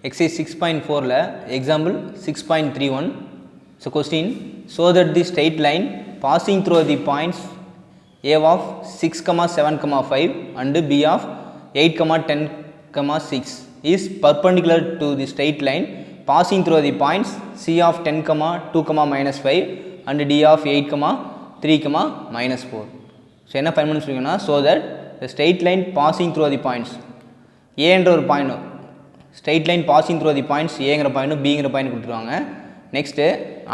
Exercise 6.4 example 6.31. So question, so that the straight line passing through the points A of 6, 7, 5 and B of 8, 10, 6 is perpendicular to the straight line passing through the points C of 10, 2, minus 5 and D of 8, 3, minus 4. So என்ன find பண்ண சொல்லிருக்கேன்னா, so that the straight line passing through the points A என்ற ஒரு point, straight line passing through தி points ஏங்கிற point பிங்கிற point கொடுத்துருவாங்க. Next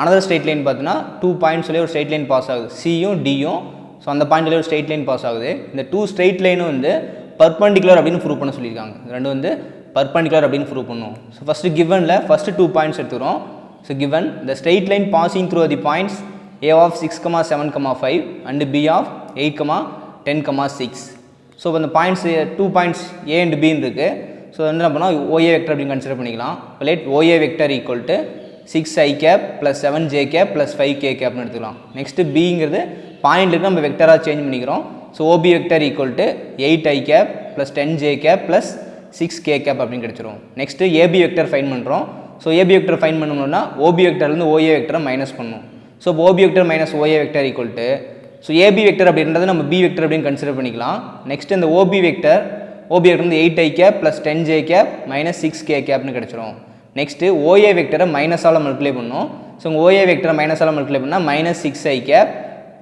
another straight line பார்த்தீங்கன்னா 2 பாயிண்ட்ஸ்லேயே ஒரு straight line pass ஆகுது, சியும் டியும். ஸோ அந்த பாயிண்ட்லேயே ஒரு ஸ்ட்ரெயிட் லைன் பாஸ் ஆகுது. இந்த 2 ஸ்ட்ரெயிட் லைனும் வந்து பர்பண்டிகுலர் அப்படின்னு ப்ரூவ் பண்ண சொல்லியிருக்காங்க. ரெண்டு வந்து பர்பண்டிகுலர் அப்படின்னு ப்ரூவ் பண்ணுவோம். ஸோ ஃபஸ்ட்டு கிவனில் ஃபஸ்ட்டு 2 பாயிண்ட்ஸ் எடுத்துக்கிறோம். So given the straight line passing through the points A of 6, 7, 5 and B of 8, 10, 6. So இந்த points 2 points A and B இருக்குது. ஸோ என்ன பண்ணால் OA வெக்டர் அப்படின்னு கன்சிடர் பண்ணிக்கலாம். Let OA vector equal to 6i cap plus 7j cap plus 5k கேப்னு எடுத்துக்கலாம். Next பிங்கிறது பாயிண்ட்டுக்கு நம்ம வெக்டராக சேஞ்ச் பண்ணிக்கிறோம். So OB vector equal to 8i cap plus 10j cap plus 6k cap அப்படின்னு கிடச்சிரும். நெக்ஸ்ட்டு AB வெக்டர் ஃபைன் பண்ணுறோம். ஸோ AB வெக்டர் ஃபைன் பண்ணணும்னா OB வெக்டர்லேருந்து OA வெக்டரை மைனஸ் பண்ணணும். So OB vector minus OA vector equal to, so AB vector அப்படின்றது நம்ம B vector அப்படின்னு கன்சிடர் பண்ணிக்கலாம். நெக்ஸ்ட் இந்த OB வெக்டர் வந்து 8i cap plus 10j gap minus 6k கேப்னு கிடச்சிரும். நெக்ஸ்ட்டு OA வெக்டரை மைனஸால் மல்டிப்ளை பண்ணணும். ஸோ உங்கள் OA வெக்டரை மைனஸால் மல்டிப்ளை பண்ணால் minus 6i cap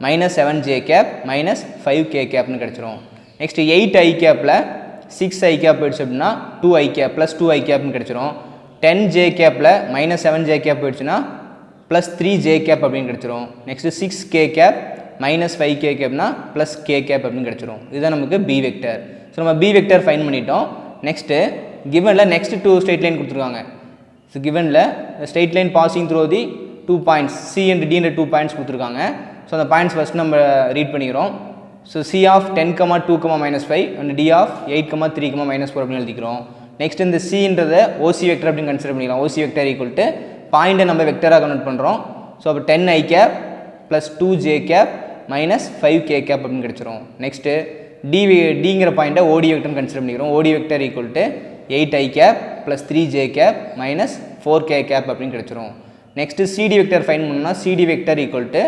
minus 7j gap minus 5k கேப்னு கிடச்சிரும். நெக்ஸ்ட்டு 8i கேப்பில் 6i கேப் போயிடுச்சு அப்படின்னா 2i கேப் ப்ளஸ் 2i கேப்னு கிடச்சிரும். 10j கேப்பில் மைனஸ் 7j கேப் போயிடுச்சுன்னா ப்ளஸ் 3j கேப் அப்படின்னு கிடச்சிரும். Next 6k cap minus 5k கேப்னா ப்ளஸ் k கேப் அப்படின்னு கிடச்சிரும். இதுதான் நமக்கு B வெக்டர். ஸோ நம்ம B வெக்டர் ஃபைன் பண்ணிட்டோம். நெக்ஸ்ட்டு கிவனில் நெக்ஸ்ட் 2 ஸ்ட்ரெயிட் லைன் கொடுத்துருக்காங்க. ஸோ கிவனில் straight line passing through the 2 points C and D என்ற 2 பாயிண்ட்ஸ் கொடுத்துருக்காங்க. ஸோ அந்த பாயிண்ட்ஸ் ஃபஸ்ட் நம்ம ரீட் பண்ணிக்கிறோம். So C of 10, 2, minus 5 and D of 8, 3, minus 4 அப்படின்னு எழுதிக்கிறோம். நெக்ஸ்ட் இந்த Cன்றதை OC வெக்டர் அப்படின்னு கன்சிடர் பண்ணிக்கலாம். OC வெக்டர் ஈக்குவல் டு பாயிண்ட்டை நம்ம வெக்டராக கன்வெர்ட் பண்ணுறோம். ஸோ அப்போ 10i cap plus 2j cap minus 5k cap அப்படின்னு கிடச்சிரும். நெக்ஸ்ட்டு டிங்கிற பாயிண்ட்டை OD வெக்டர்னு கன்சிடர் பண்ணிக்கிறோம். OD vector equal to 8i cap plus 3j cap minus 4k cap அப்படின்னு கிடச்சிரும். நெக்ஸ்ட்டு CD வெக்டர் ஃபைன் பண்ணணும்னா CD vector equal to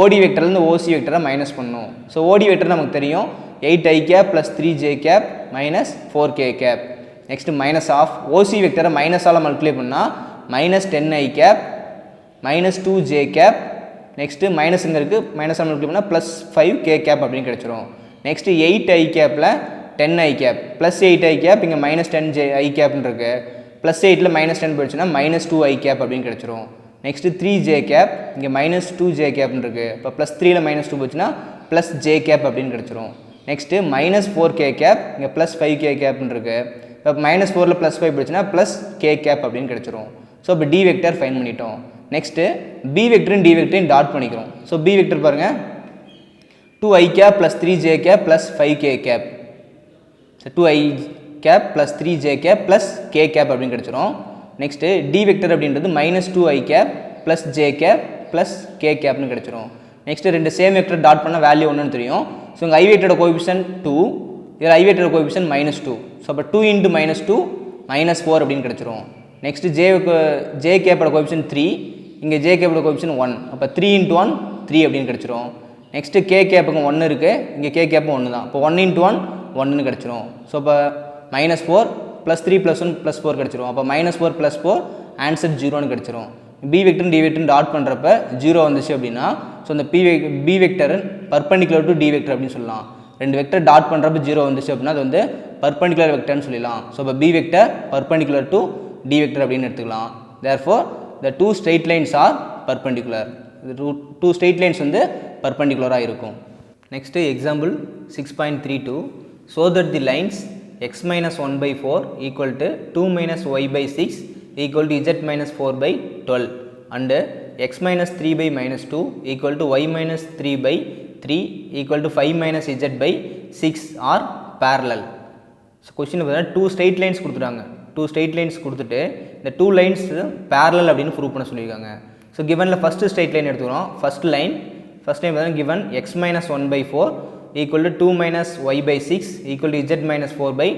OD வெக்டர்லேருந்து OC வெக்டரை மைனஸ் பண்ணணும். ஸோ OD வெக்டர் நமக்கு தெரியும் 8i cap plus 3j cap minus 4k cap. Next minus of OC வெக்டரை மைனஸால் மல்டிப்ளை பண்ணால் minus 10i cap minus 2j cap. Next minus இங்கே இருக்குது, மைனஸால் மல்டிப்ளை பண்ணால் ப்ளஸ் 5k கேப் அப்படின்னு கிடச்சிரும். நெக்ஸ்ட்டு 8i கேப்பில் 10i cap plus 8i cap இங்கே மைனஸ் 10i கேப்னு இருக்குது. ப்ளஸ் 8ல் மைனஸ் 10 போயிடுச்சுன்னா மைனஸ் 2i கேப் அப்படின்னு கிடச்சிரும். நெக்ஸ்ட்டு 3j கேப் இங்கே மைனஸ் 2j கேப்னு இருக்குது. இப்போ ப்ளஸ் 3ல் மைனஸ் 2 போச்சுன்னா ப்ளஸ் j கேப் அப்படின்னு கிடச்சிரும். நெக்ஸ்ட்டு மைனஸ் 4k கேப் இங்கே ப்ளஸ் 5k கேப்னு இருக்குது. இப்போ மைனஸ் 4ல் ப்ளஸ் 5 போயிடுச்சுன்னா ப்ளஸ் k கேப் அப்படின்னு கிடச்சிரும். ஸோ இப்போ D வெக்டர் ஃபைன் பண்ணிட்டோம். நெக்ஸ்ட்டு B வெக்டரும் D வெக்டரையும் டாட் பண்ணிக்கிறோம். ஸோ B வெக்டர் பாருங்கள் 2i cap plus 3j cap plus 5k cap. So 2i cap plus 3j cap plus k cap அப்படின்னு கிடச்சிரும். நெக்ஸ்ட்டு D வெக்டர் அப்படின்றது minus 2i cap plus j cap plus k கேப்னு கிடச்சிரும். Next ரெண்டு same vector dot பண்ணால் value ஒன்றுன்னு தெரியும். So உங்கள் I வெக்டரோட கோஎஃபிஷியன்ட் 2, இதில் I வெக்டரோட கோஎஃபிஷியன்ட் மைனஸ் 2. ஸோ அப்போ 2 இன்ட்டு மைனஸ் 2 மைனஸ் 4 அப்படின்னு கிடச்சிரும். நெக்ஸ்ட்டு j கேப்போட கோஎஃபிஷியன்ட் 3, இங்கே j கேப்போட கோஎஃபிஷியன்ட் 1. அப்போ 3 இன்ட்டு 1 3 அப்படின்னு கிடச்சிரும். நெக்ஸ்ட்டு k கேப்புக்கு 1 இருக்குது, இங்கே k கேப்பும் 1 தான். இப்போ 1 இன்ட்டு 1 1ன்னு கிடச்சிரும். ஸோ இப்போ மைனஸ் 4 ப்ளஸ் 3 ப்ளஸ் 1 ப்ளஸ் 4 கிடச்சிரும். அப்போ மைனஸ் 4 ப்ளஸ் 4 ஆன்சர் 0ன்னு கிடச்சிரும். B vector D vector dot பண்ணுறப்ப 0 வந்துச்சு அப்படின்னா ஸோ இந்த B vector perpendicular to D vector அப்படின்னு சொல்லலாம். ரெண்டு வெக்டர் டாட் பண்ணுறப்ப 0 வந்துச்சு அப்படின்னா அது வந்து பர்பண்டிகுலர் வெக்டர்னு சொல்லலாம். ஸோ இப்போ B vector perpendicular to D vector அப்படின்னு எடுத்துக்கலாம். Therefore the two straight lines are perpendicular. The two straight lines வந்து பர்பண்டிகுலராக இருக்கும். Next example 6.32. so that the lines x minus 1 by 4 equal to 2 minus y by 6 equal to z minus 4 by 12 and x minus 3 by minus 2 equal to y minus 3 by 3 equal to 5 minus z by 6 are parallel. So question பார்த்தீங்கன்னா 2 straight lines கொடுத்துட்டாங்க. 2 straight lines கொடுத்துட்டு இந்த 2 lines parallel அப்படின்னு prove பண்ண சொல்லியிருக்காங்க. So கிவனில் first straight line எடுத்துக்கிறோம். First line பார்த்தீங்கன்னா given x minus 1 by 4 equal to 2 minus y by 6 equal to z minus 4 by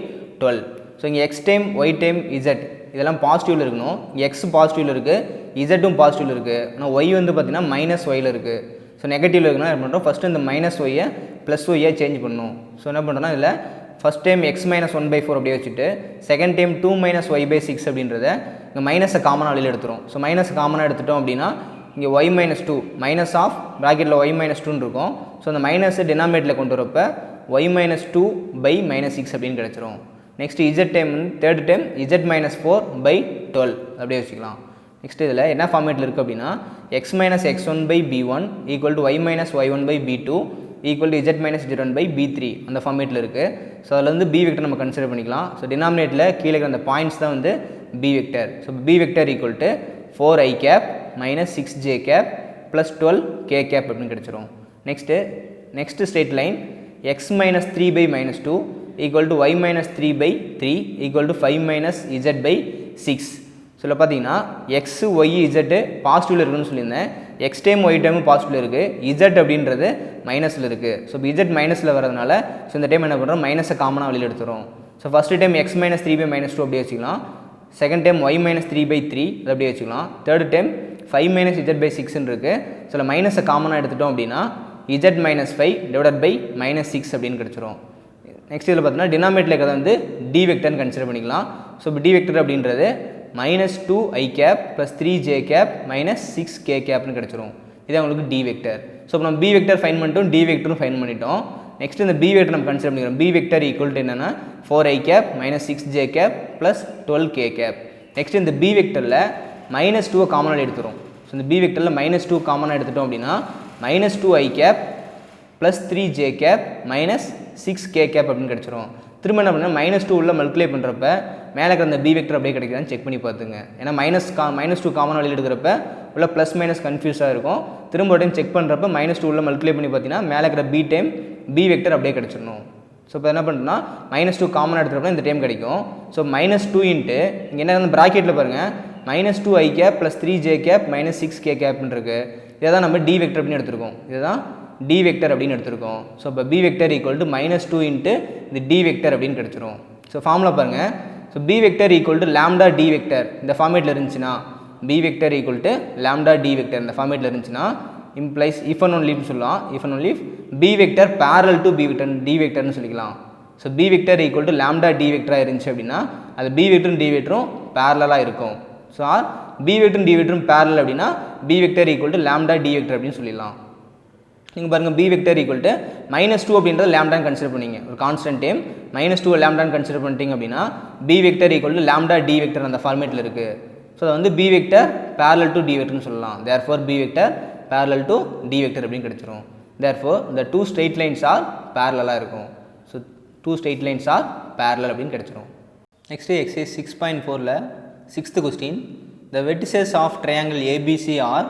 12. So இங்கே x time y time z இதெல்லாம் பாசிட்டிவில் இருக்கணும். எக்ஸ் பாசிட்டிவில் இருக்குது, இசட்டும் பாசிட்டிவில் இருக்குது. ஆனால் ஒய் வந்து பார்த்திங்கன்னா மைனஸ் ஒயில் இருக்குது. ஸோ நெகட்டிவில் இருக்குன்னா என்ன பண்ணுறோம், ஃபஸ்ட்டு இந்த மைனஸ் ஒய்யை ப்ளஸ் ஒய்யை சேஞ்ச் பண்ணணும். ஸோ என்ன பண்ணுறோன்னா இதில் ஃபஸ்ட் டைம் எக்ஸ் மைனஸ் 1/4 அப்படியே வச்சுட்டு செகண்ட் டைம் 2 - y/6 அப்படின்றத இங்கே மைனஸை காமனாக வெளியில் எடுத்துரும். ஸோ மைனஸ் காமனாக எடுத்துட்டோம் அப்படின்னா இங்கே y - 2 மைனஸ் ஆஃப் ப்ராக்கெட்டில் y - 2 இருக்கும். ஸோ அந்த மைனஸை டினாமினேட்டில் கொண்டு வரப்ப y - 2/-6 அப்படின்னு கிடச்சிரும். Next Z time third time z - 4/12 அப்படியே வச்சுக்கலாம். நெக்ஸ்ட் இதில் என்ன ஃபார்மேட்டில் இருக்குது அப்படின்னா x - x1/b1 equal to y - y1/b2 equal to z - z1/b3 அந்த ஃபார்மேட்டில் இருக்குது. ஸோ அதில் வந்து b வெக்டர் நம்ம கன்சிடர் பண்ணிக்கலாம். ஸோ டினாமினேட்டில் கீழே இருக்கிற அந்த பாயிண்ட்ஸ் தான் வந்து b vector. So b vector equal to 4i cap - 6j cap + 12k cap அப்படின்னு கிடச்சிரும். Next straight line x - 3/-2 equal to y - 3/3 equal to 5 - z/6. So இதில் பார்த்தீங்கன்னா எக்ஸு ஒய் இசட்டு பாசிட்டிவில் இருக்குன்னு சொல்லியிருந்தேன். எக்ஸ் டைம் ஒய் டைமும் பாசிட்டிவில் இருக்குது, இசட் அப்படின்றது மைனஸில் இருக்குது. ஸோ இப்போ இசட் மைனஸில் வரதுனால ஸோ இந்த டைம் என்ன பண்ணுறோம், மைனஸை காமனாக வெளியில் எடுத்துரும். ஸோ ஃபஸ்ட்டு டைம் x - 3/-2 அப்படியே வச்சுக்கலாம். செகண்ட் டைம் y - 3/3 அது அப்படியே வச்சுக்கலாம். தேர்ட் டைம் 5 - z/6 இருக்குது. ஸோ இதில் மைனஸை காமனாக எடுத்துட்டோம் அப்படின்னா z - 5 / -6 அப்படின்னு கிடச்சிரும். நெக்ஸ்ட் இதில் பார்த்தீங்கன்னா டினாமினேட்டில் இருக்கிறத வந்து டி வெக்டர்னு கன்சிடர் பண்ணிக்கலாம். ஸோ இப்போ டி வெக்டர் அப்படின்றது -2i cap + 3j cap - 6k capனு கிடச்சிரும். இதான் உங்களுக்கு டி வெக்டர். ஸோ இப்போ நம்ம பி வெக்டர் ஃபைன் பண்ணிட்டோம், டி வெக்டரும் ஃபைன் பண்ணிட்டோம். நெக்ஸ்ட் இந்த பி வெக்டர் நம்ம கன்சிடர் பண்ணிக்கிறோம். பி வெக்டர் ஈக்குவல் டு என்னென்னா 4i cap - 6j cap + 12k cap. Next இந்த பி வெக்டரில் -2 காமனாக எடுத்துரும். ஸோ இந்த பி வெக்டரில் -2 காமனாக எடுத்துட்டோம் அப்படின்னா -2i cap + 3j cap - 6k cap அப்படின்னு கிடச்சிரும். திரும்ப என்ன பண்ணால் -2 உள்ள மல்டிப்ளை பண்ணுறப்ப மேலே இருக்கிற அந்த பி வெக்டர் அப்படியே கிடைக்குதான்னு செக் பண்ணி பார்த்துங்க. ஏன்னா -2 காமன் வெளியில் எடுக்கிறப்ப உள்ள ப்ளஸ் மைனஸ் கன்ஃபியூஸாக இருக்கும். திரும்ப டைம் செக் பண்ணுறப்ப -2 உள்ள மல்டிப்ளை பண்ணி பார்த்தீங்கன்னா மேலே இருக்கிற பி டைம் பி வெக்டர் அப்படியே கிடச்சிடணும். ஸோ இப்போ என்ன பண்ணுறோம்னா -2 காமன் எடுத்துகிறப்ப இந்த டைம் கிடைக்கும். ஸோ -2 இன்ட்டு இங்கே என்ன வந்து ப்ராக்கெட்டில் பாருங்கள் -2i cap + 3j cap - 6k capன்னு இருக்குது. இதை தான் நம்ம டி வெக்டர் அப்படின்னு எடுத்துருக்கோம். இதுதான் டி வெக்டர் அப்படின்னு எடுத்துருக்கோம். ஸோ இப்போ B vector equal to -2 into இந்த டி வெக்டர் அப்படின்னு கிடச்சிரும். ஸோ ஃபார்முலா பாருங்கள். So B vector equal to lambda D vector இந்த ஃபார்மேட்டில் இருந்துச்சுன்னா B vector equal to lambda D vector இந்த ஃபார்மேட்டில் இருந்துச்சுன்னா இம்ப்ளைஸ் இஃப் அண்ட் ஒன்லி சொல்லலாம். If and only B vector parallel to B vector D வெக்டர்னு சொல்லிக்கலாம். So B vector equal to lambda D வெக்டராக இருந்துச்சு அப்படின்னா அது பி வெக்டரும் டி வெக்டரும் பேரலாக இருக்கும். ஸோ பி வெக்டரும் டி வெக்டரும் பேரல் அப்படின்னா B vector equal to lambda D vector அப்படின்னு சொல்லிடலாம். நீங்கள் பாருங்கள் பி வெக்டர் ஈக்குவல் டு -2 அப்படின்றத லாம்டான்னு கன்சிடர் பண்ணிங்க. ஒரு கான்ஸ்டன்ட் டைம் -2 லாம்டான்னு கன்சிடர் பண்ணிட்டீங்க அப்படின்னா B vector equal to lambda D vector அந்த ஃபார்மேட்டில் இருக்குது. ஸோ அதை வந்து B vector parallel to D வெக்டர்னு சொல்லலாம். Therefore B vector parallel to D vector அப்படின்னு கிடச்சிரும். தேர்ஃபோர் இந்த 2 ஸ்ட்ரெயிட் லைன்ஸ் ஆர் பேரலாக இருக்கும். So 2 straight lines are parallel அப்படின்னு கிடச்சிரும். நெக்ஸ்ட்டு எக்ஸைஸ் 6.4ல் 6th question the vertices of triangle ABC are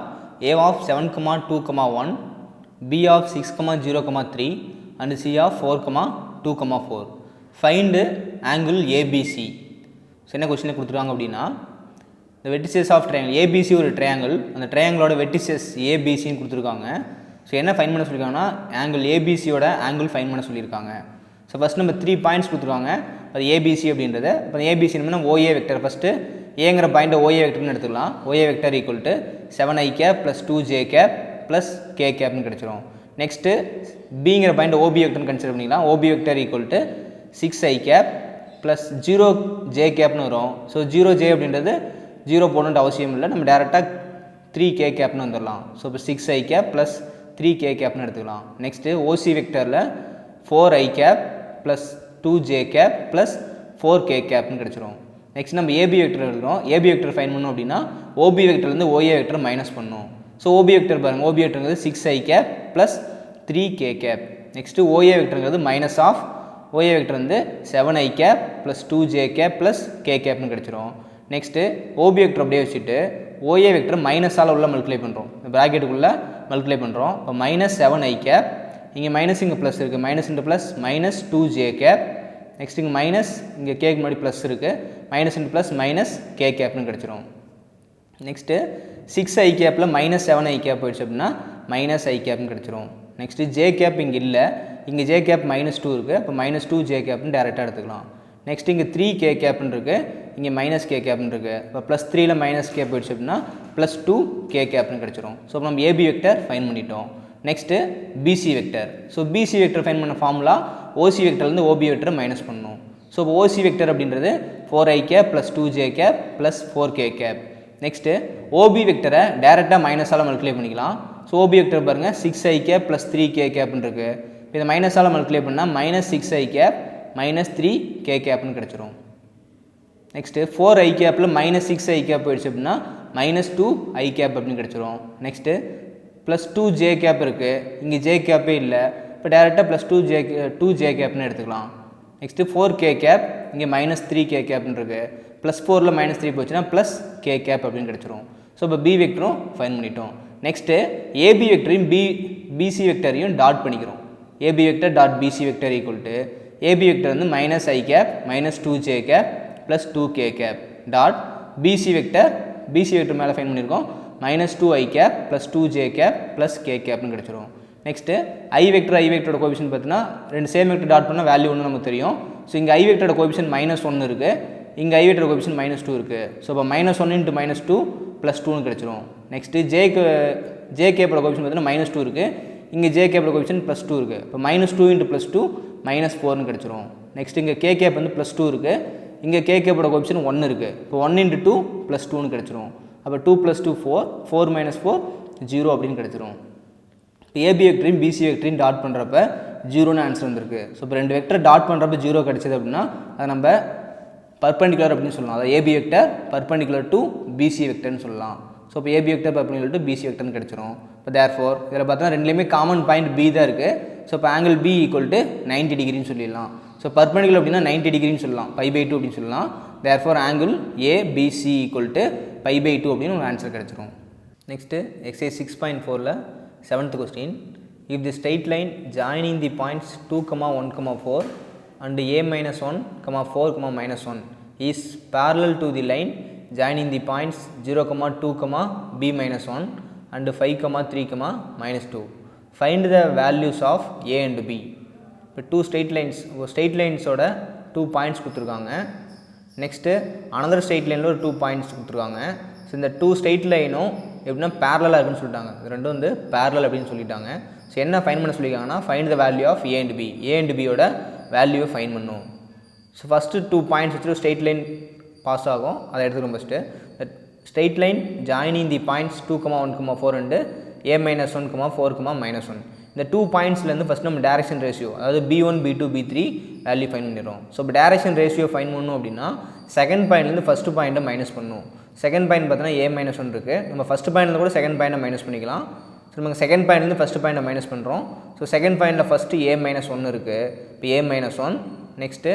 A of 7,2,1 B of 6,0,3 and C of 4,2,4. Find angle ABC. So என்ன கொஸ்டினில் கொடுத்துருக்காங்க அப்படின்னா the vertices of triangle ABC ஒரு triangle, அந்த ட்ரையாங்கிளோட vertices ஏபிசின்னு கொடுத்துருக்காங்க. ஸோ என்ன ஃபைன் பண்ண சொல்லியிருக்காங்கன்னா ஆங்கிள் ஏபிசியோட ஆங்கிள் ஃபைன் பண்ண சொல்லியிருக்காங்க. ஸோ ஃபஸ்ட் நம்ம 3 பாயிண்ட்ஸ் கொடுத்துருக்காங்க. அது ஏபிசி அப்படின்றது. இப்போ ஏபிசி நம்ம ஓஏ வெக்டர் ஃபஸ்ட்டு ஏங்கிற பாயிண்ட்டை ஓஏ வெக்டர்னு எடுத்துக்கலாம். OA vector equal to 7i cap + 2j cap plus K கேப்னு கிடச்சிரும். நெக்ஸ்ட்டு பிங்கிற பாயிண்ட் ஓபி வெக்டர்னு கன்சிடர் பண்ணிக்கலாம். OB vector equal to 6i cap plus 0j கேப்னு வரும். ஸோ 0j அப்படின்றது 0 போடணுன்ற அவசியம் இல்லை, நம்ம டேரெக்டாக 3k கேப்னு வந்துடலாம். ஸோ இப்போ 6i cap ப்ளஸ் 3k கேப்னு எடுத்துக்கலாம். நெக்ஸ்ட்டு ஓசி வெக்டரில் 4i cap plus 2j cap plus 4k கேப்னு கிடச்சிரும். நெக்ஸ்ட் நம்ம ஏபி வெக்டர் எடுக்கிறோம். ஏபி வெக்டர் ஃபைன் பண்ணோம் அப்படின்னா ஓபி வெக்டர்லேருந்து ஓஏ வெக்டர் மைனஸ் பண்ணணும். ஸோ ஓபி வெக்டர் பாருங்கள், ஓபி வெக்டருங்கிறது 6i cap plus 3k cap. Next OA வெக்டருங்கிறது மைனஸ் ஆஃப் ஓஏ வெக்டர் வந்து 7i cap plus 2j cap plus k capனு கிடச்சிரும். நெக்ஸ்ட்டு ஓபி வெக்டர் அப்படியே வச்சுட்டு ஓஏ வெக்டர் மைனஸால் உள்ள மல்டிப்ளை பண்ணுறோம், இந்த ப்ராக்கெட்டுக்குள்ளே மல்டிப்ளை பண்ணுறோம். இப்போ -7i cap, இங்கே மைனஸ் இங்கே ப்ளஸ் இருக்குது, minus into plus -2j cap. Next இங்கே மைனஸ், இங்கே கேக்கு முன்னாடி ப்ளஸ் இருக்குது, மைனஸ் இன்ட்டு ப்ளஸ் -k capனு கிடச்சிரும். நெக்ஸ்ட்டு 6i capல -7i cap போயிடுச்சு அப்படின்னா -i capனு கிடச்சிரும். நெக்ஸ்ட்டு j cap இங்கே இல்லை, இங்கே j cap -2 இருக்குது, அப்போ -2j capனு டேரெக்டாக எடுத்துக்கலாம். நெக்ஸ்ட் இங்கே 3k capனு இருக்குது, இங்கே மைனஸ் கே கேப்னு இருக்குது. இப்போ ப்ளஸ் 3ல் மைனஸ் கே போயிடுச்சு அப்படின்னா ப்ளஸ் 2 கே கேப்னு கிடச்சிரும். ஸோ இப்போ நம்ம ஏபி வெக்டர் ஃபைன் பண்ணிட்டோம். Next BC vector. So BC vector find பண்ண ஃபார்முலா ஓசி வெக்டர்லேருந்து ஓபி வெக்டரை மைனஸ் பண்ணணும். ஸோ இப்போ ஓசி வெக்டர் அப்படின்றது 4i cap plus 2j cap plus 4k cap. Next OB வெக்டரை டேரெக்டாக மைனஸால் மல்டிப்ளை பண்ணிக்கலாம். ஸோ ஓபி வெக்டர் பாருங்கள் 6i கேப் ப்ளஸ் 3k கேப்னு இருக்குது. இப்போ இதை மைனஸால் மல்டிப்ளை பண்ணால் minus 6i cap minus 3k கேப்னு கிடச்சிரும். நெக்ஸ்ட்டு 4i கேப்பில் மைனஸ் 6i கேப் போயிடுச்சு அப்படின்னா மைனஸ் 2i கேப் அப்படின்னு கிடச்சிரும். நெக்ஸ்ட்டு ப்ளஸ் 2j கேப் இருக்குது, இங்கே j கேப்பே இல்லை. இப்போ டேரெக்டாக ப்ளஸ் 2j கேப்னு எடுத்துக்கலாம். நெக்ஸ்ட்டு 4k கேப், இங்கே மைனஸ் 3k கேப்னு இருக்குது. ப்ளஸ் 4ல் மைனஸ் 3 போச்சுன்னா ப்ளஸ் k கேப் அப்படின்னு கிடச்சிரும். ஸோ இப்போ பி வெக்டரும் ஃபைன் பண்ணிட்டோம். நெக்ஸ்ட்டு ஏபி வெக்டரையும் பிசி வெக்டரையும் டாட் பண்ணிக்கிறோம். AB vector dot BC vector equal to AB vector வந்து minus I cap minus 2j cap plus 2k cap dot BC vector மேலே ஃபைன் பண்ணியிருக்கோம் minus 2i cap plus 2j cap plus k கேப்னு கிடச்சிரும். Next I வெக்டரோட கோபிஷன் பார்த்தீங்கன்னா ரெண்டு same vector dot பண்ணால் வேல்யூ ஒன்று நமக்கு தெரியும். ஸோ இங்கே ஐ வெக்டரோட கோபிஷன் மைனஸ் 1 இருக்குது, இங்கே ஐ வெக்டரோட கோபிஷன் மைனஸ் 2 இருக்குது. ஸோ இப்போ மைனஸ் 1 இன்ட்டு மைனஸ் 2 ப்ளஸ் 2னு கிடச்சிரும். நெக்ஸ்ட்டு ஜே கேப்போட கோபிஷன் பார்த்தீங்கன்னா மைனஸ் 2 இருக்குது, இங்கே ஜே கேப்போட கோபிஷன் ப்ளஸ் 2 இருக்குது. இப்போ மைனஸ் 2 இன்ட்டு ப்ளஸ் 2 மைனஸ் 4னு கிடச்சிரும். நெக்ஸ்ட் இங்கே கே கேப் வந்து ப்ளஸ் 2 இருக்குது, இங்கே கே கேப்போட கோபிஷன் 1 இருக்குது. இப்போ 1 இன்ட்டு 2 ப்ளஸ் 2னு கிடச்சிரும். அப்போ 2 ப்ளஸ் 2 4, 4 மைனஸ் 4 0 அப்படின்னு கிடச்சிரும். இப்போ ஏபி வெக்டரையும் பிசி வெக்டரையும் டாட் பண்ணுறப்ப 0ன்னு ஆன்சர் வந்திருக்கு. ஸோ இப்போ ரெண்டு வெக்டர் டாட் பண்ணுறப்ப 0 கிடச்சிது அப்படின்னா அதை நம்ம பர்பெண்டிகுலர் அப்படின்னு சொல்லலாம். அதாவது AB vector perpendicular to BC வெக்டர்னு சொல்லலாம். ஸோ இப்போ AB vector perpendicular to BC வெக்டர்னு கிடச்சிரும். இப்போ தேர்ஃபோர் இதில் பார்த்தோன்னா ரெண்டுலேயுமே காமன் பாயிண்ட் பி தான் இருக்குது. ஸோ இப்போ ஆங்கிள் பி ஈக்குவல் டு 90 டிகிரின்னு சொல்லிடலாம். ஸோ பர்பெண்டிகுலர் அப்படின்னா 90 டிகிரின்னு சொல்லலாம், π/2 அப்படின்னு சொல்லலாம். Therefore angle ABC equal to π/2 அப்படின்னு ஒரு ஆன்சர் கிடச்சிரும். நெக்ஸ்ட்டு எக்ஸசைஸ் 6.4ல் 7th question. If the straight line joining the points 2, 1, 4 and a minus 1, 4, minus 1 is parallel to the line joining the points 0, 2, b minus 1 and 5, 3, minus 2. Find the values of a and b. இப்போ two straight லைன்ஸோட 2 points கொடுத்துருக்காங்க. Next another straight லைனில் ஒரு 2 points கொடுத்துருக்காங்க. So இந்த 2 straight லைனும் எப்படின்னா பேரலாக இருக்குன்னு சொல்லிட்டாங்க. இது ரெண்டும் வந்து பேரலல் அப்படின்னு சொல்லிட்டாங்க. ஸோ என்ன ஃபைன் பண்ண சொல்லியிருக்காங்கன்னா find the value of A and B. A and பியோட வேல்யூவை ஃபைன் பண்ணும். ஸோ ஃபஸ்ட்டு 2 பாயிண்ட்ஸ் வச்சுட்டு ஸ்ட்ரெயிட் லைன் பாஸ் ஆகும், அதை எடுத்துக்கிறோம். First straight line joining the points 2, 1, 4 and a minus 1, 4, minus 1. இந்த 2 பாயிண்ட்ஸ்லேருந்து ஃபஸ்ட் நம்ம டேரக்ஷன் ரேஷியோ அதாவது b1, b2, b3 value find பண்ணிடுறோம். ஸோ இப்போ டேரக்ஷன் ரேஷியோ ஃபைன் பண்ணணும் அப்படின்னா செகண்ட் பாயிண்ட்லேருந்து ஃபஸ்ட்டு பாயிண்ட்டை மைனஸ் பண்ணணும். செகண்ட் பாயிண்ட் பார்த்தோன்னா a minus 1 இருக்குது. நம்ம ஃபஸ்ட் பாயிண்ட்லேருந்து கூட செகண்ட் பாயிண்ட்டை மைனஸ் பண்ணிக்கலாம். ஸோ நம்ம செகண்ட் பாயிண்ட்லேருந்து ஃபஸ்ட்டு பாயிண்ட்டை மைனஸ் பண்ணுறோம். ஸோ செகண்ட் பாயிண்டில் ஃபஸ்ட்டு a minus 1 இருக்குது. இப்போ a minus 1 next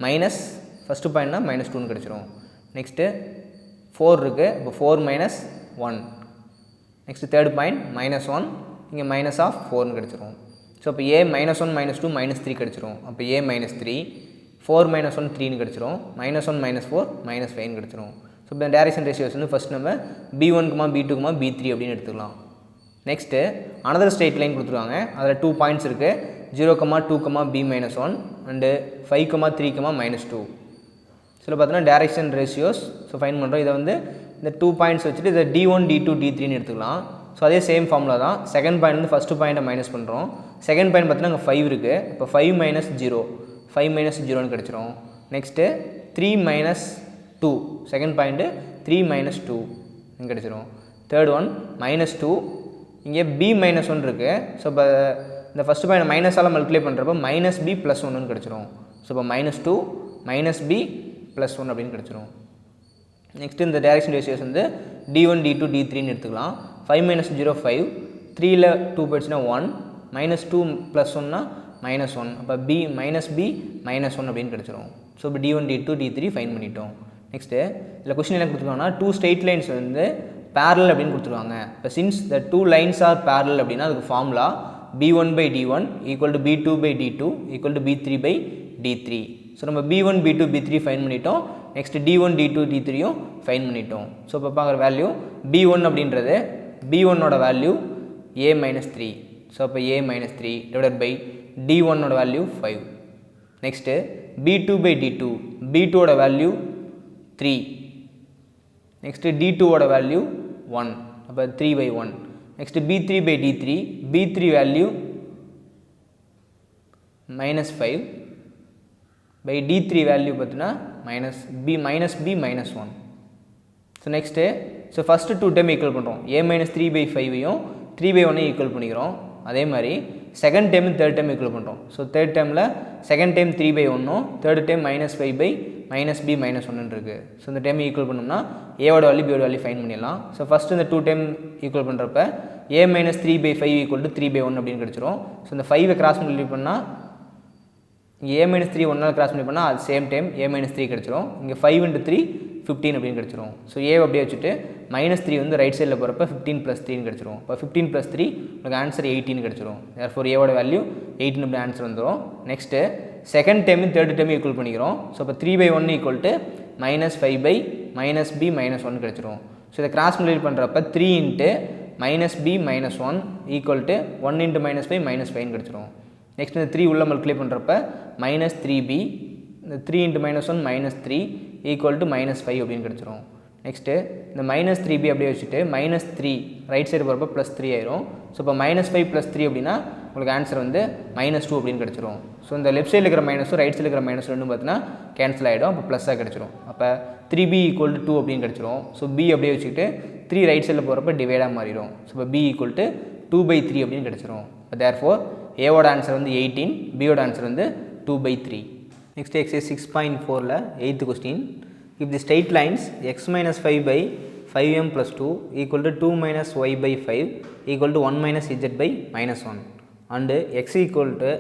minus first பாயிண்ட்னா மைனஸ் 2ன்னு கிடச்சிரும். நெக்ஸ்ட்டு 4 இருக்குது. இப்போ 4 minus 1. Next third point minus 1, இங்கே மைனஸ் ஆஃப் 4ன்னு கிடச்சிரும். ஸோ இப்போ a minus 1, minus 2, minus 3 கிடச்சிரும். அப்போ a minus 3, 4 minus 1, 3ன்னு கிடச்சிரும். minus 1, minus 4, minus 5ன்னு கிடச்சிரும். ஸோ இப்போ டேரக்ஷன் ரேஷியோஸ் வந்து ஃபஸ்ட் நம்ம b1, b2, b3 அப்படின்னு எடுத்துக்கலாம். நெக்ஸ்ட்டு அனதர் ஸ்ட்ரெயிட் லைன் கொடுத்துருவாங்க. அதில் 2 பாயிண்ட்ஸ் இருக்குது. 0, 2, b minus 1 and 5, 3, minus 2. So பார்த்தோன்னா டேரக்ஷன் ரேஷியோஸ் ஸோ ஃபைன் பண்ணுறோம். இதை வந்து இந்த 2 பாயிண்ட்ஸ் வச்சுட்டு இதை d1, d2, d3ன்னு எடுத்துக்கலாம். ஸோ அதே சேம் ஃபார்முலா தான். செகண்ட் பாயிண்ட் வந்து ஃபஸ்ட்டு பாயிண்ட்டை மைனஸ் பண்ணுறோம். செகண்ட் பாயிண்ட் பார்த்தீங்கன்னா அங்கே 5 இருக்குது. இப்போ 5 minus 0, 5 minus 0ன்னு கிடச்சிரும். Next 3 minus 2, second point 3 minus 2 இங்கே கிடச்சிரும். தேர்ட் ஒன் minus 2, இங்கே b minus 1 இருக்குது. ஸோ இப்போ இந்த ஃபஸ்ட்டு பாயிண்ட் மைனஸால் மல்டிப்ளை பண்ணுறப்போ மைனஸ் b ப்ளஸ் 1ன்னு கிடச்சிரும். ஸோ இப்போ minus 2 minus b ப்ளஸ் 1 அப்படின்னு கிடச்சிரும். நெக்ஸ்ட்டு இந்த டேரக்ஷன் ரேஷியோஸ் வந்து d1, d2, d3ன்னு எடுத்துக்கலாம். 5 minus 0, 5, 3ல் 2 போயிடுச்சுன்னா 1, minus 2 ப்ளஸ் 1னா minus 1. அப்போ b minus b minus 1 அப்படின்னு கிடச்சிரும். ஸோ இப்போ d1, d2, d3 ஃபைன் பண்ணிட்டோம். நெக்ஸ்ட்டு இதில் கொஸ்டின் என்ன கொடுத்துருக்காங்கன்னா 2 ஸ்ட்ரெயிட் லைன்ஸ் வந்து பேரலல் அப்படின்னு கொடுத்துருவாங்க. இப்போ since the 2 lines are parallel அப்படின்னா அதுக்கு formula b1/d1 equal to b2/d2 equal to b3/d3. So நம்ம b1, b2, b3 ஃபைன் பண்ணிட்டோம். நெக்ஸ்ட் d1, d2, d3யும் ஃபைன் பண்ணிட்டோம். ஸோ இப்போ பார்க்குற வேல்யூ b1 அப்படின்றது b1ஓட வேல்யூ a minus 3. ஸோ அப்போ a minus 3 டிவைடட் பை d1ஓட வேல்யூ 5. நெக்ஸ்ட்டு b2/d2, b2ஓட வேல்யூ 3. Next d2 ஓட வேல்யூ 1. அப்போ 3 by 1. Next b3 by d3. b3 value minus 5 by d3 value பார்த்தீங்கன்னா minus b minus 1. So next, so first two term equal பண்ணுறோம். a minus 3 by 5 3 by 1 equal பண்ணிக்கிறோம். அதே மாதிரி second term third term equal பண்ணுறோம். So third termல second term 3 by 1 third term minus 5 by minus b minus 1 இருக்கு. So இந்த term equal பண்ணோம்னா a ஓட value b ஓட வேல்யூ ஃபைண்ட் பண்ணிடலாம். So first இந்த two term equal பண்ணுறப்ப a minus 3 by 5 equal to 3 by 1 அப்படின்னு கிடச்சிரும். So இந்த 5 கிராஸ் மல்டிப்ளை பண்ணால் இங்கே a minus 3 1 கிராஸ் மல்டிப்ளை பண்ணால் அது சேம் டைம் a minus 3 கிடச்சிரும். இங்கே 5 into 3 15 அப்படின்னு கிடச்சிரும். ஸோ ஏ அப்படியே வச்சுட்டு மைனஸ் 3 வந்து ரைட் சைடில் போகிறப்ப 15 + 3 கிடச்சிரும். இப்போ 15 + 3 உங்களுக்கு ஆன்சர் 18 கிடச்சிரும். தேர்ஃபோர் ஏவோட வேல்யூ 18 அப்படி ஆன்சர் வந்துடும். Next second time third time equal பண்ணிக்கிறோம். ஸோ இப்போ 3 by 1 equal to -5 by -b -1 கிடச்சிரும். ஸோ இதை கிராஸ் மல்டிப்ளை பண்ணுறப்ப 3 × -b -1 ஈக்குவல் டு 1 × -5 -5 கிடச்சிரும். நெக்ஸ்ட் இந்த 3 உள்ள மல்டிப்ளை பண்ணுறப்ப -3b இந்த 3 × -1 -3 ஈக்குவல் டு -5 அப்படின்னு கிடச்சிரும். நெக்ஸ்ட்டு இந்த -3b அப்படியே வச்சுட்டு -3 ரைட் சைடு போகிறப்ப +3 ஆயிரும். ஸோ இப்போ -5 + 3 அப்படின்னா உங்களுக்கு ஆன்சர் வந்து -2 அப்படின்னு கிடச்சிரும். ஸோ இந்த லெஃப்ட் சைடில் இருக்கிற மைனஸும் ரைட் சைடில் இருக்கிற மைனஸ் ரெண்டும் பார்த்தீங்கன்னா கேன்சல் ஆகிடும். அப்போ ப்ளஸ்ஸாக கிடச்சிரும். அப்போ 3b = 2 அப்படின்னு கிடச்சிரும். ஸோ b அப்படியே வச்சுக்கிட்டு 3 ரைட் சைடில் போகிறப்ப டிவைடாக மாறிடும். ஸோ இப்போ b = 2/3 அப்படின்னு கிடச்சிரும். தேர்ஃபோர் ஏவோட ஆன்சர் வந்து 18, பியோட ஆன்சர் வந்து 2/3. Next exercise 6.4 8th question. If the straight lines x minus 5 by 5m plus 2 equal to 2 minus y by 5 equal to 1 minus z by minus 1 and x equal to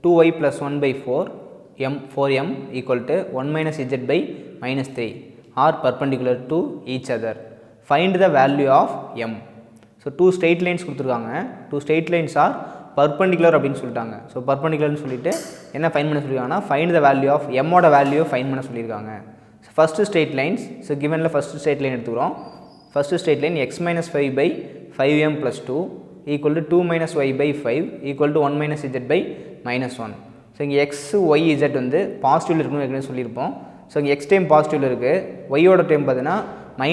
2y plus 1 by 4m equal to 1 minus z by minus 3 are perpendicular to each other. Find the value of m. So two straight lines கொடுத்துருக்காங்க. Two straight lines are perpendicular அப்படின்னு சொல்லிட்டாங்க. So பர்பண்டிகுலர்னு சொல்லிட்டு என்ன find பண்ண சொல்லியிருக்காங்கன்னா find the value of எம்மோட value find பண்ண சொல்லியிருக்காங்க. So first straight lines. So கிவனில் ஃபஸ்ட்டு ஸ்ட்ரெயிட் லைன் எடுத்துக்கிறோம். First straight line x minus 5 by 5m plus 2 equal to 2 minus y by 5 equal to 1 minus z by minus 1. So இங்கே x y z வந்து பாசிட்டிவில் இருக்குன்னு ஏற்கனவே சொல்லியிருப்போம். So இங்கே x time பாசிட்டிவில் இருக்குது, ஒய்யோட டைம் பார்த்தீங்கன்னா -y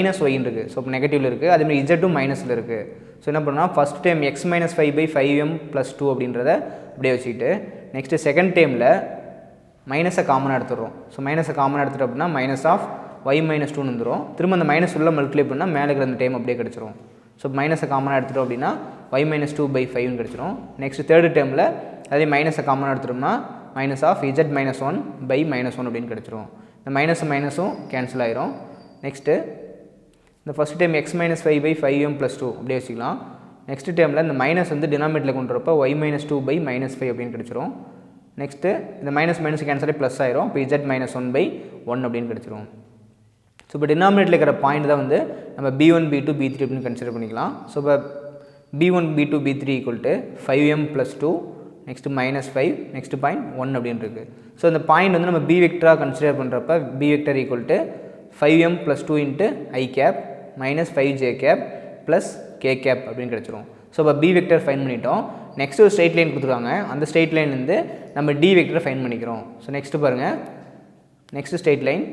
இருக்குது. ஸோ இப்போ நெகட்டிவில் இருக்குது. அதேமாதிரி இஜட்டும் மைனஸில் இருக்குது. ஸோ என்ன பண்ணால் first time x minus 5 by 5m plus 2 அப்படின்றத அப்படியே வச்சுக்கிட்டு நெக்ஸ்ட்டு செகண்ட் டைமில் மைனஸை காமனாக எடுத்துடுறோம். ஸோ மைனஸை காமனாக எடுத்துகிட்டு அப்படின்னா -y minus 2 வந்துடும். திரும்ப அந்த மைனஸ் உள்ள மல்டிப்ளை பண்ணால் மேலே இருக்கிற அந்த டைம் அப்படியே கிடச்சிரும். ஸோ மைனஸை காமனாக எடுத்துட்டோம் அப்படின்னா y minus 2/5 கிடச்சிரும். நெக்ஸ்ட் தேர்டு டைமில் அதே மைனஸை காமனாக எடுத்துட்டோம்னா -z minus 1/-1 அப்படின்னு கிடச்சிரும். இந்த மைனஸும் கேன்சல் ஆயிரும். நெக்ஸ்ட்டு இந்த first time x minus 5 by 5m plus 2 அப்படியே வச்சுக்கலாம். நெக்ஸ்ட் டைமில் இந்த மைனஸ் வந்து டினாமினேட்டரில் கொண்டு வரப்போ y minus 2/-5 அப்படின்னு கிடச்சிரும். நெக்ஸ்ட்டு இந்த மைனஸ் கேன்சல் ப்ளஸ் ஆயிரும். இப்போ z minus 1/1 அப்படின்னு கிடச்சிரும். ஸோ இப்போ டினாமினேட்டரில் இருக்கிற பாயிண்ட் தான் வந்து நம்ம b1 b2 b3 அப்படின்னு கன்சிடர் பண்ணிக்கலாம். ஸோ இப்போ b1 b2 b3 equal to 5m plus 2 next -5 next point 1 அப்படின்னு இருக்குது. ஸோ இந்த பாயிண்ட் வந்து நம்ம b வெக்டராக கன்சிடர் பண்ணுறப்ப b vector equal to 5m plus 2 into i cap minus 5j cap plus k cap அப்படின்னு கிடச்சிரும். ஸோ இப்போ b வெக்டர் ஃபைன் பண்ணிட்டோம். நெக்ஸ்ட் ஒரு ஸ்ட்ரெயிட் லைன் கொடுத்துருக்காங்க. அந்த ஸ்ட்ரெயிட் லைன்லேருந்து நம்ம d வெக்டரை ஃபைன் பண்ணிக்கிறோம். ஸோ நெக்ஸ்ட் பாருங்கள், next straight line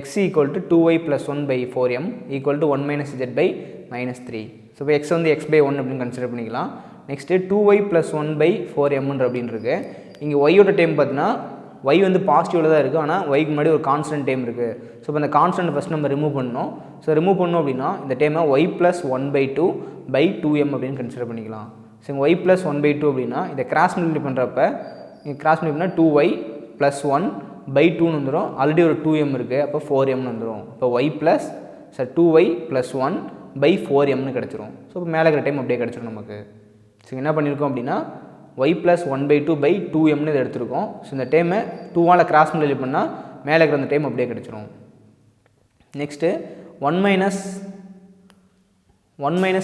x equal to 2y plus 1/4m equal to 1 minus z by -3. So இப்போ x வந்து x/1 அப்படின்னு கன்சிடர் பண்ணிக்கலாம். நெக்ஸ்ட்டு 2y plus 1/4m அப்படின்னு இருக்குது. இங்கே y-ஓட டைம் பார்த்தீங்கன்னா y வந்து பாசிட்டிவில் தான் இருக்குது, ஆனால் yக்கு முன்னாடி ஒரு கான்ஸ்டன்ட் டைம் இருக்குது. ஸோ இப்போ இந்த கான்ஸ்டன்ட் ஃபஸ்ட் நம்ம ரிமூவ் பண்ணணும். ஸோ ரிமூவ் பண்ணோம் அப்படின்னா இந்த டைமை y plus 1/2/2m அப்படின்னு கன்சிடர் பண்ணிக்கலாம். ஸோ y plus 1/2 அப்படின்னா இதை கிராஸ் மல்டிப்ளை பண்ணுறப்ப இங்கே கிராஸ் மல்டிப்ளைனா 2y plus 1/2ன்னு வந்துடும். ஆல்ரெடி ஒரு 2m இருக்குது, அப்போ 4mன்னு வந்துடும். இப்போ y plus 2y plus 1/4mன்னு கிடச்சிரும். ஸோ இப்போ மேலே இருக்கிற டைம் அப்படியே கிடச்சிரும் நமக்கு. ஸோ என்ன பண்ணியிருக்கோம் அப்படின்னா y plus 1/2/2mன்னு இதை எடுத்திருக்கோம். ஸோ இந்த டைமை 2ஆல் கிராஸ் மல்டிப்ளை பண்ணால் மேலே இருக்கிற அந்த டைம் அப்படியே கிடச்சிரும். நெக்ஸ்ட்டு 1 minus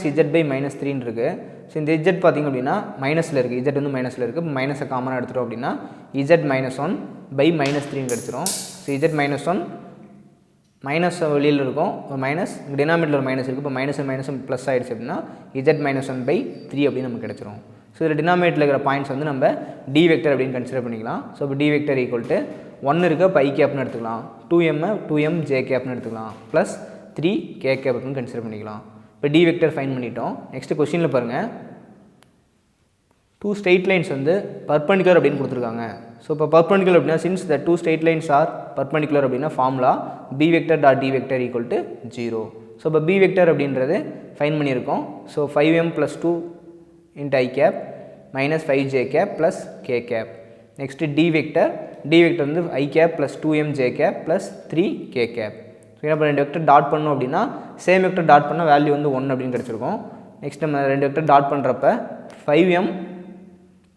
z/-3 இருக்குது. ஸோ இந்த z பார்த்திங்க அப்படின்னா மைனஸில் இருக்குது, z வந்து மைனஸில் இருக்குது. இப்போ மைனஸை காமனாக எடுத்துட்டோம் அப்படின்னா z minus 1/-3 கிடச்சிரும். ஸோ z minus 1 மைனஸ் வெளியில் இருக்கும், மைனஸ் டினாமினேட்டரில் ஒரு மைனஸ் இருக்குது. இப்போ மைனஸும் ப்ளஸ் ஆகிடுச்சு அப்படின்னா z minus 1/3 அப்படின்னு நமக்கு கிடச்சிரும். ஸோ இதில் டினாமினேட்டரில் இருக்கிற பாயிண்ட்ஸ் வந்து நம்ம d வெக்டர் அப்படின்னு கன்சிடர் பண்ணிக்கலாம். ஸோ இப்போ d வெக்டர் equal to 1 இருக்க இப்போ i கேப்னு எடுத்துக்கலாம், 2m 2m j கேப்னு எடுத்துக்கலாம், ப்ளஸ் 3 k கேப் அப்படின்னு கன்சிடர் பண்ணிக்கலாம். இப்போ டி வெக்டர் ஃபைன் பண்ணிட்டோம். நெக்ஸ்ட் கொஸ்டினில் பாருங்கள், 2 ஸ்ட்ரெயிட் லைன்ஸ் வந்து பர்பண்டிகுலர் அப்படின்னு கொடுத்துருக்காங்க. ஸோ இப்போ பர்பண்டிகுலர் அப்படின்னா since the 2 straight lines are perpendicular அப்படின்னா formula b vector dot d vector equal to 0. So இப்போ b வெக்டர் அப்படின்றது ஃபைன் பண்ணியிருக்கோம். So 5m + 2 into i cap minus 5j cap plus k cap. Next d vector வந்து i cap plus 2m j cap plus 3 k cap. So இப்போ 2 vector dot பண்ணோம் அப்படின்னா same vector dot பண்ணால் value வந்து 1 அப்படின்னு கிடச்சிருக்கும். Next நம்ம 2 vector dot பண்ணுறப்ப 5m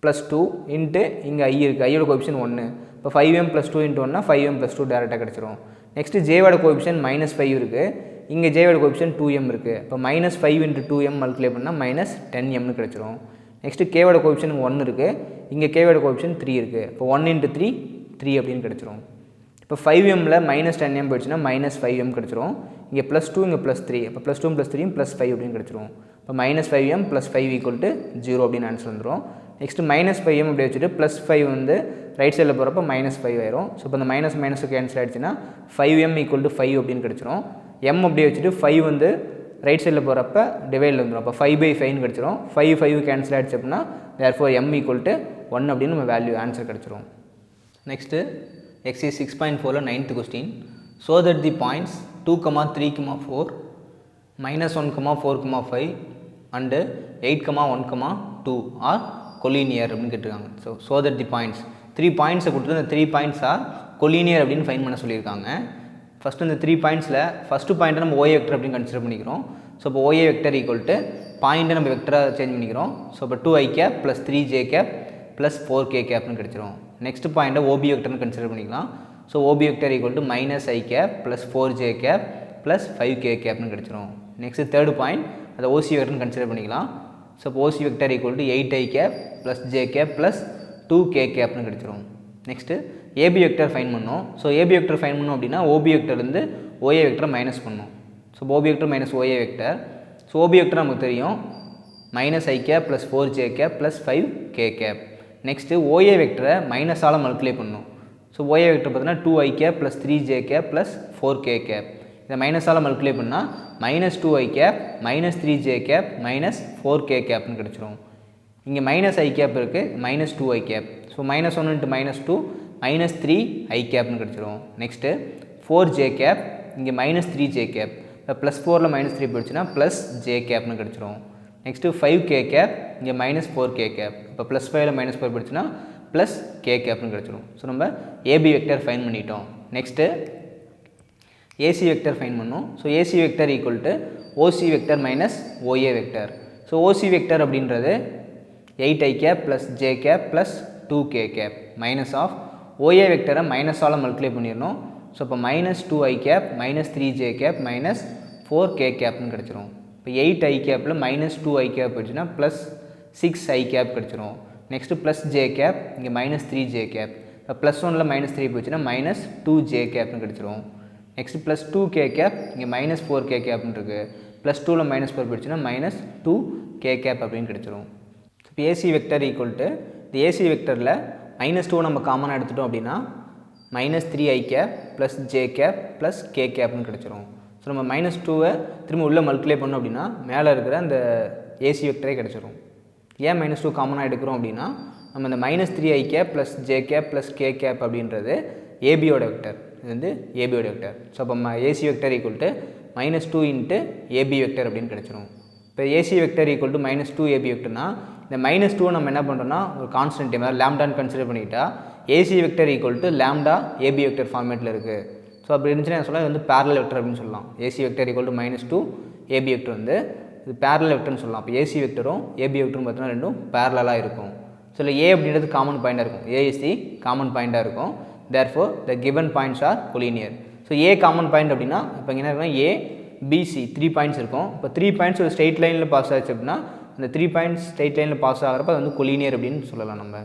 + 2 இன்ட்டு இங்கே i இருக்குது, ஐயோட கோஎஃபிஷியன்ட் 1. இப்போ 5m + 2 இன்ட்டு 1னா 5m + 2 டேரெக்டாக கிடச்சிரும். நெக்ஸ்ட்டு ஜேவோட கோஎஃபிஷியன்ட் -5 இருக்குது, இங்கே ஜேவோட கோஎஃபிஷியன்ட் 2m இருக்குது. இப்போ -5 இன்ட்டு 2m மல்டிப்ளை பண்ணால் -10mனு கிடச்சிரும். நெக்ஸ்ட்டு கேவோட கோஎஃபிஷியன்ட் 1 இருக்குது, இங்கே கேவோட கோஎஃபிஷியன்ட் 3 இருக்குது. இப்போ 1 இன்ட்டு 3 3 அப்படின்னு கிடச்சிரும். இப்போ 5mல -10m போயிடுச்சுன்னா -5m கிடச்சிரும். இங்கே +2 இங்கே +3, இப்போ +2 + 3 +5 அப்படின்னு கிடச்சிரும். இப்போ -5m + 5 = 0 அப்படின்னு ஆன்சர் வந்துடும். நெக்ஸ்ட்டு -5m அப்படி வச்சுட்டு +5 வந்து ரைட் சைடில் போகிறப்ப -5 ஆயிரும். ஸோ இப்போ இந்த மைனஸ் கேன்சல் ஆகிடுச்சுன்னா 5m = 5 அப்படின்னு கிடச்சிரும். m அப்படியே வச்சுட்டு 5 வந்து ரைட் சைடில் போகிறப்ப டிவைடில் வந்துடும். அப்போ 5/5 கிடச்சிரும். 5 கேன்சல் ஆகிடுச்சு அப்படின்னா therefore m = 1 அப்படின்னு நம்ம வேல்யூ ஆன்சர் கிடச்சிரும். நெக்ஸ்ட்டு எக்ஸைஸ் 6.4ல 9th question. So that the points 2, 3, 4 -1, 4, 5 and 8, 1, 2 are collinear அப்படின்னு கேட்டிருக்காங்க. ஸோ தட் தி பாயிண்ட்ஸ் 3 பாயிண்ட்ஸை கொடுத்துட்டு அந்த 3 பாயிண்ட்ஸ் ஆர் கொலீனியர் அப்படின்னு ஃபைன் பண்ண சொல்லியிருக்காங்க. ஃபஸ்ட்டு இந்த 3 பாயிண்ட்ஸில் ஃபஸ்ட்டு பாயிண்ட்டை நம்ம OA வெக்டர் அப்படின்னு கன்சிடர் பண்ணிக்கிறோம். ஸோ இப்போ OA வெக்டர் ஈக்குவல் பாயிண்ட்டை நம்ம வெக்டராக சேஞ்ச் பண்ணிக்கிறோம். ஸோ இப்போ 2i cap plus 3j cap plus 4k கேப்னு கிடச்சிரும். நெக்ஸ்ட் பாயிண்ட்டை OB வெக்டர்னு கன்சிடர் பண்ணிக்கலாம். So OB vector equal -i cap plus 4j cap plus 5k கேப்னு கிடச்சிரும். நெக்ஸ்ட் தேர்ட் பாயிண்ட் அதை OC வெக்டர்னு கன்சிடர் பண்ணிக்கலாம். ஸோ இப்போ OC vector equal 8i cap plus j cap plus 2k கேப்னு கிடச்சிரும். Next AB vector find பண்ணோம். So AB vector find பண்ணோம் அப்படின்னா OB வெக்டர்லேருந்து OA vector minus பண்ணணும். So OB vector minus OA vector. So OB vector நமக்கு தெரியும் -i cap plus 4j cap plus 5k cap. Next OA வெக்டரை மைனஸால் multiply பண்ணணும். ஸோ OA வெக்டர் பார்த்தீங்கன்னா 2i cap plus 3j cap plus 4k cap. இதை மைனஸால் multiply பண்ணால் -2i gap -3j gap -4k கேப்னு கிடச்சிரும். இங்கே -i கேப் இருக்குது, -2i gap. So -1 into -2 -3i கேப்னு கிடச்சிரும். நெக்ஸ்ட்டு 4j கேப், இங்கே -3j கேப். இப்போ +4ல் -3 போயிடுச்சுன்னா +j கேப்னு கிடச்சிரும். நெக்ஸ்ட்டு 5k கேப், இங்கே -4k கேப். இப்போ +5ல் -4 போயிடுச்சுன்னா +k கேப்னு கிடச்சிரும். ஸோ நம்ம AB வெக்டர் ஃபைன் பண்ணிட்டோம். நெக்ஸ்ட்டு AC வெக்டர் ஃபைன் பண்ணோம். So AC vector equal OC vector minus OA vector. So OC vector அப்படின்றது 8i cap plus j cap plus 2k cap minus of OA வெக்டரை மைனஸால் multiply பண்ணிடணும். So இப்போ -2i gap -3j gap -4k கேப்னு கிடச்சிரும். இப்போ 8i கேப்பில் -2i gap போயிடுச்சுன்னா +6i கேப் கிடச்சிரும். நெக்ஸ்ட்டு +j கேப், இங்கே -3j கேப். இப்போ +1ல் -3 போயிடுச்சுன்னா -2j கேப்னு கிடச்சிரும். நெக்ஸ்ட் +2k கேப், இங்கே -4k கேப்னு இருக்குது. +2ல் -4 போயிடுச்சுன்னா -2k கேப் அப்படின்னு கிடச்சிரும். இப்போ AC வெக்டர் ஈக்குவல் இந்த AC வெக்டரில் -2 நம்ம காமனாக எடுத்துட்டோம் அப்படின்னா -3i cap plus j cap plus k கேப்னு கிடச்சிரும். ஸோ நம்ம -2வை திரும்ப உள்ளே மல்டிப்ளை பண்ணோம் அப்படின்னா மேலே இருக்கிற அந்த AC வெக்டரே கிடச்சிரும். ஏன் -2 காமனாக எடுக்கிறோம் அப்படின்னா நம்ம இந்த -3i cap plus j cap plus k cap அப்படின்றது ABயோட வெக்டர். இது வந்து ABயோட வெக்டர். ஸோ அப்போ AC vector equal -2 into AB vector அப்படின்னு கிடச்சிரும். இப்போ AC வெக்டர் ஈக்குவல் -2 AB வெக்டர்னா இந்த -2 நம்ம என்ன பண்ணுறோம்னா ஒரு கான்ஸ்டன்ட் டைம் அதாவது லேம்டான்னு கன்சிடர் பண்ணிக்கிட்டா AC vector equal lambda AB vector ஃபார்மேட்டில் இருக்குது. ஸோ அப்படி இருந்துச்சுன்னா என்ன சொல்லலாம், இது வந்து பேரலல் வெக்டர் அப்படின்னு சொல்லலாம். AC vector equal -2 AB vector வந்து இது பேரலல் வெக்டர்னு சொல்லலாம். அப்போ AC வெக்டரும் AB வெக்டரும் பார்த்தீங்கன்னா ரெண்டும் பேரலாக இருக்கும். ஸோ இல்லை A அப்படின்றது காமன் பாயிண்டாக இருக்கும். A is the காமன் பாயிண்டாக இருக்கும். therefore the given points are collinear. So A common point அப்படின்னா இப்போ என்ன இருக்குன்னா A BC 3 பாயிண்ட்ஸ் இருக்கும். இப்போ 3 பாயிண்ட்ஸ் ஒரு ஸ்ட்ரெயிட் லைனில் பாஸ் ஆச்சு அப்படின்னா அந்த 3 பாயிண்ட்ஸ் ஸ்ட்ரெயிட் லைனில் பாஸ் ஆகிறப்ப அது வந்து கொலீனியர் அப்படின்னு சொல்லலாம் நம்ம.